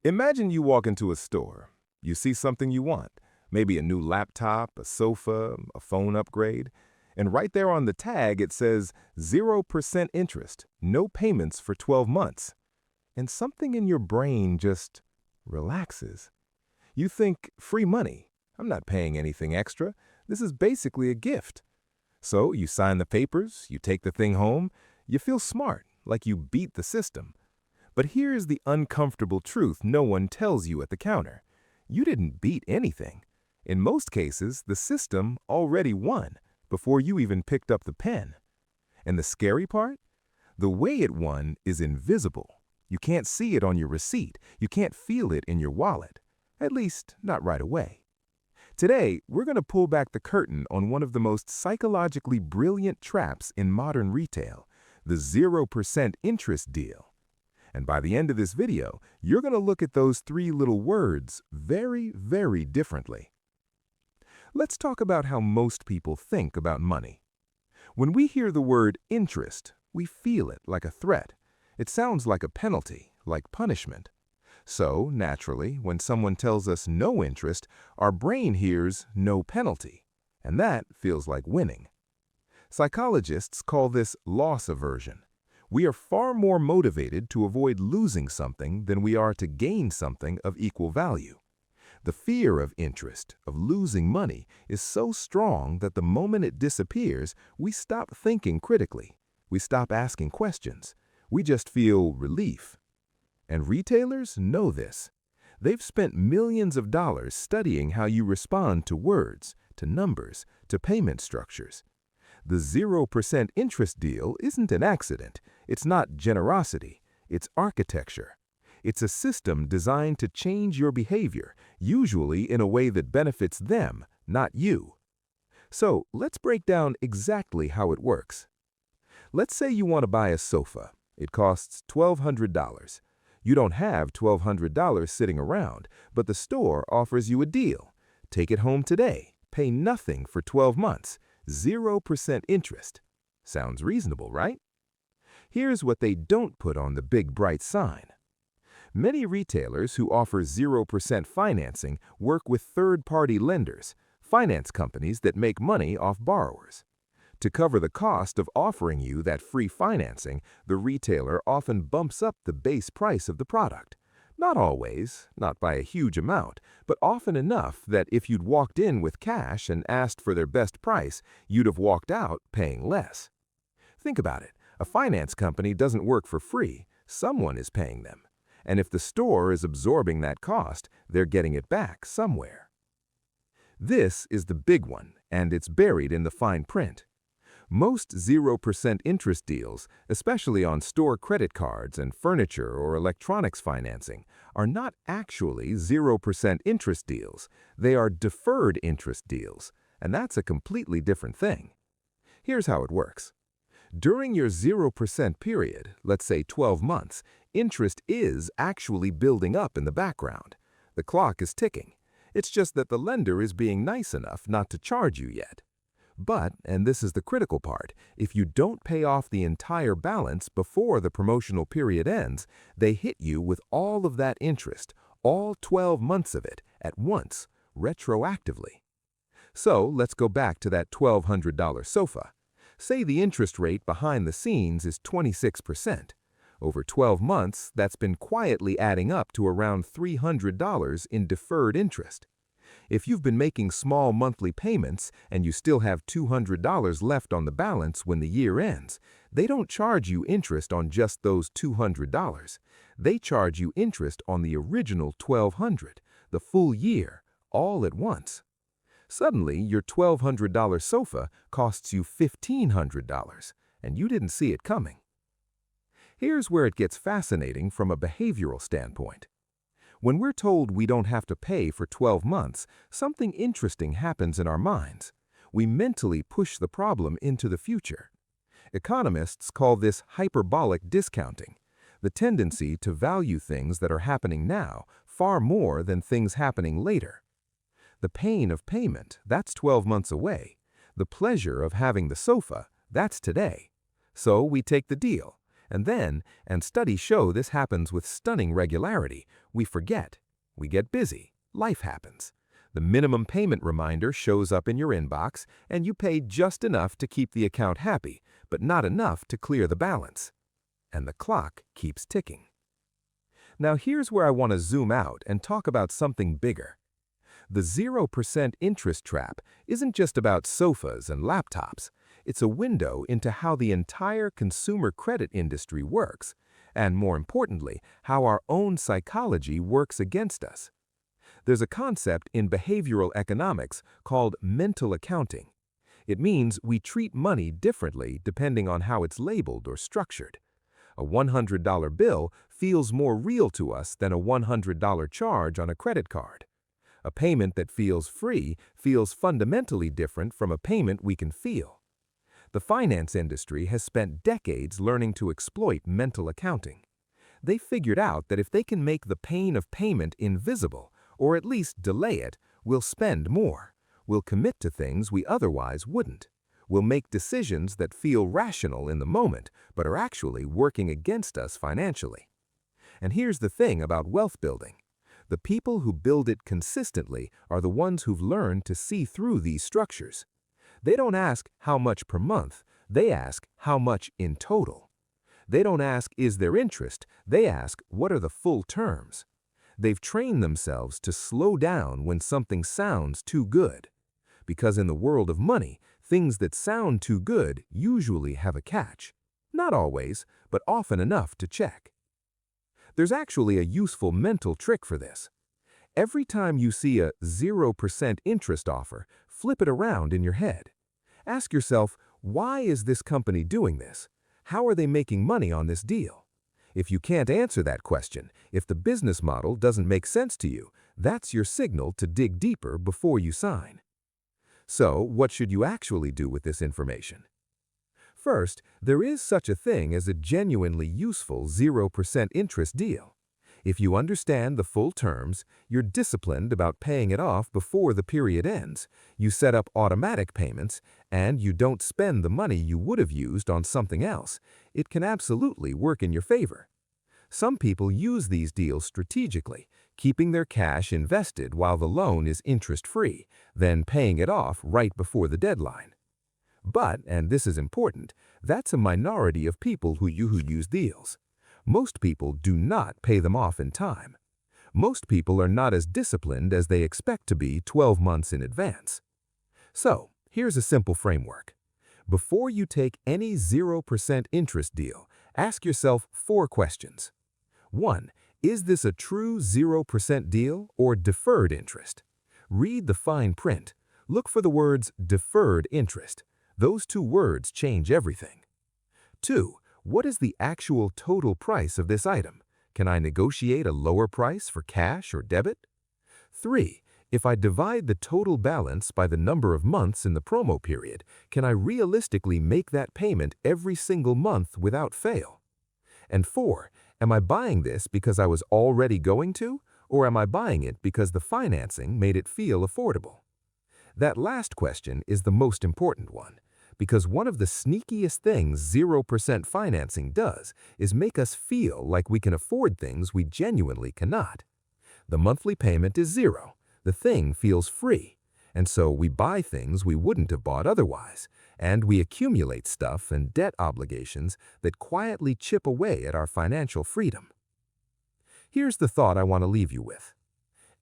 Imagine you walk into a store. You see something you want, maybe a new laptop, a sofa, a phone upgrade, and right there on the tag it says 0% interest, no payments for 12 months. And something in your brain just relaxes. You think, free money. I'm not paying anything extra. This is basically a gift. So you sign the papers, you take the thing home, you feel smart, like you beat the system. But here's the uncomfortable truth no one tells you at the counter. You didn't beat anything. In most cases, the system already won before you even picked up the pen. And the scary part? The way it won is invisible. You can't see it on your receipt. You can't feel it in your wallet. At least, not right away. Today, we're going to pull back the curtain on one of the most psychologically brilliant traps in modern retail, the 0% interest deal. And by the end of this video, you're going to look at those three little words very, very differently. Let's talk about how most people think about money. When we hear the word interest, we feel it like a threat. It sounds like a penalty, like punishment. So, naturally, when someone tells us no interest, our brain hears no penalty, and that feels like winning. Psychologists call this loss aversion. We are far more motivated to avoid losing something than we are to gain something of equal value. The fear of interest, of losing money, is so strong that the moment it disappears, we stop thinking critically. We stop asking questions. We just feel relief. And retailers know this. They've spent millions of dollars studying how you respond to words, to numbers, to payment structures. The 0% interest deal isn't an accident. It's not generosity. It's architecture. It's a system designed to change your behavior, usually in a way that benefits them, not you. So let's break down exactly how it works. Let's say you want to buy a sofa. It costs $1,200. You don't have $1,200 sitting around, but the store offers you a deal. Take it home today. Pay nothing for 12 months. 0% interest. Sounds reasonable, right? Here's what they don't put on the big bright sign. Many retailers who offer 0% financing work with third-party lenders, finance companies that make money off borrowers. To cover the cost of offering you that free financing, the retailer often bumps up the base price of the product. Not always, not by a huge amount, but often enough that if you'd walked in with cash and asked for their best price, you'd have walked out paying less. Think about it. A finance company doesn't work for free. Someone is paying them. And if the store is absorbing that cost, they're getting it back somewhere. This is the big one, and it's buried in the fine print. Most 0% interest deals, especially on store credit cards and furniture or electronics financing, are not actually 0% interest deals. They are deferred interest deals, and that's a completely different thing. Here's how it works. During your 0% period, let's say 12 months, interest is actually building up in the background. The clock is ticking. It's just that the lender is being nice enough not to charge you yet. But, and this is the critical part, if you don't pay off the entire balance before the promotional period ends, they hit you with all of that interest, all 12 months of it, at once, retroactively. So let's go back to that $1,200 sofa. Say the interest rate behind the scenes is 26%. Over 12 months, that's been quietly adding up to around $300 in deferred interest. If you've been making small monthly payments and you still have $200 left on the balance when the year ends, they don't charge you interest on just those $200. They charge you interest on the original $1,200, the full year, all at once. Suddenly, your $1,200 sofa costs you $1,500, and you didn't see it coming. Here's where it gets fascinating from a behavioral standpoint. When we're told we don't have to pay for 12 months, something interesting happens in our minds. We mentally push the problem into the future. Economists call this hyperbolic discounting, the tendency to value things that are happening now far more than things happening later. The pain of payment, that's 12 months away. The pleasure of having the sofa, that's today. So we take the deal. And studies show this happens with stunning regularity, we forget. We get busy. Life happens. The minimum payment reminder shows up in your inbox, and you pay just enough to keep the account happy, but not enough to clear the balance. And the clock keeps ticking. Now here's where I want to zoom out and talk about something bigger. The 0% interest trap isn't just about sofas and laptops. It's a window into how the entire consumer credit industry works, and more importantly, how our own psychology works against us. There's a concept in behavioral economics called mental accounting. It means we treat money differently depending on how it's labeled or structured. A $100 bill feels more real to us than a $100 charge on a credit card. A payment that feels free feels fundamentally different from a payment we can feel. The finance industry has spent decades learning to exploit mental accounting. They figured out that if they can make the pain of payment invisible, or at least delay it, we'll spend more. We'll commit to things we otherwise wouldn't. We'll make decisions that feel rational in the moment, but are actually working against us financially. And here's the thing about wealth building. The people who build it consistently are the ones who've learned to see through these structures. They don't ask how much per month, they ask how much in total. They don't ask is there interest, they ask what are the full terms. They've trained themselves to slow down when something sounds too good. Because in the world of money, things that sound too good usually have a catch. Not always, but often enough to check. There's actually a useful mental trick for this. Every time you see a 0% interest offer, flip it around in your head. Ask yourself, why is this company doing this? How are they making money on this deal? If you can't answer that question, if the business model doesn't make sense to you, that's your signal to dig deeper before you sign. So, what should you actually do with this information? First, there is such a thing as a genuinely useful 0% interest deal. If you understand the full terms, you're disciplined about paying it off before the period ends, you set up automatic payments, and you don't spend the money you would have used on something else, it can absolutely work in your favor. Some people use these deals strategically, keeping their cash invested while the loan is interest-free, then paying it off right before the deadline. But, and this is important, that's a minority of people who use deals. Most people do not pay them off in time. Most people are not as disciplined as they expect to be 12 months in advance. So, here's a simple framework. Before you take any 0% interest deal, ask yourself 4 questions. 1. Is this a true 0% deal or deferred interest? Read the fine print. Look for the words deferred interest. Those 2 words change everything. 2. What is the actual total price of this item? Can I negotiate a lower price for cash or debit? 3. If I divide the total balance by the number of months in the promo period, can I realistically make that payment every single month without fail? And 4. Am I buying this because I was already going to, or am I buying it because the financing made it feel affordable? That last question is the most important one, because one of the sneakiest things 0% financing does is make us feel like we can afford things we genuinely cannot. The monthly payment is 0. The thing feels free, and so we buy things we wouldn't have bought otherwise, and we accumulate stuff and debt obligations that quietly chip away at our financial freedom. Here's the thought I want to leave you with.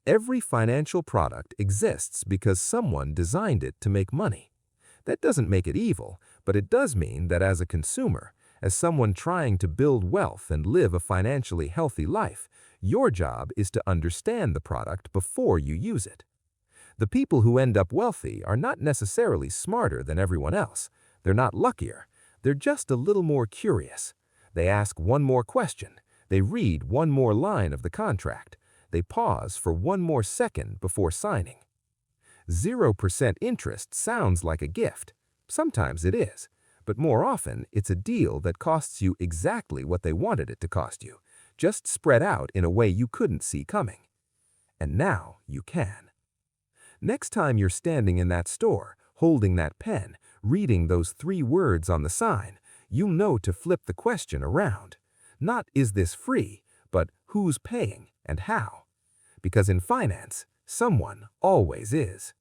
Every financial product exists because someone designed it to make money. That doesn't make it evil, but it does mean that as a consumer, as someone trying to build wealth and live a financially healthy life, your job is to understand the product before you use it. The people who end up wealthy are not necessarily smarter than everyone else. They're not luckier. They're just a little more curious. They ask one more question. They read one more line of the contract. They pause for one more second before signing. 0% interest sounds like a gift. Sometimes it is, but more often it's a deal that costs you exactly what they wanted it to cost you, just spread out in a way you couldn't see coming. And now you can. Next time you're standing in that store, holding that pen, reading those 3 words on the sign, you'll know to flip the question around. Not is this free, but who's paying and how? Because in finance, someone always is.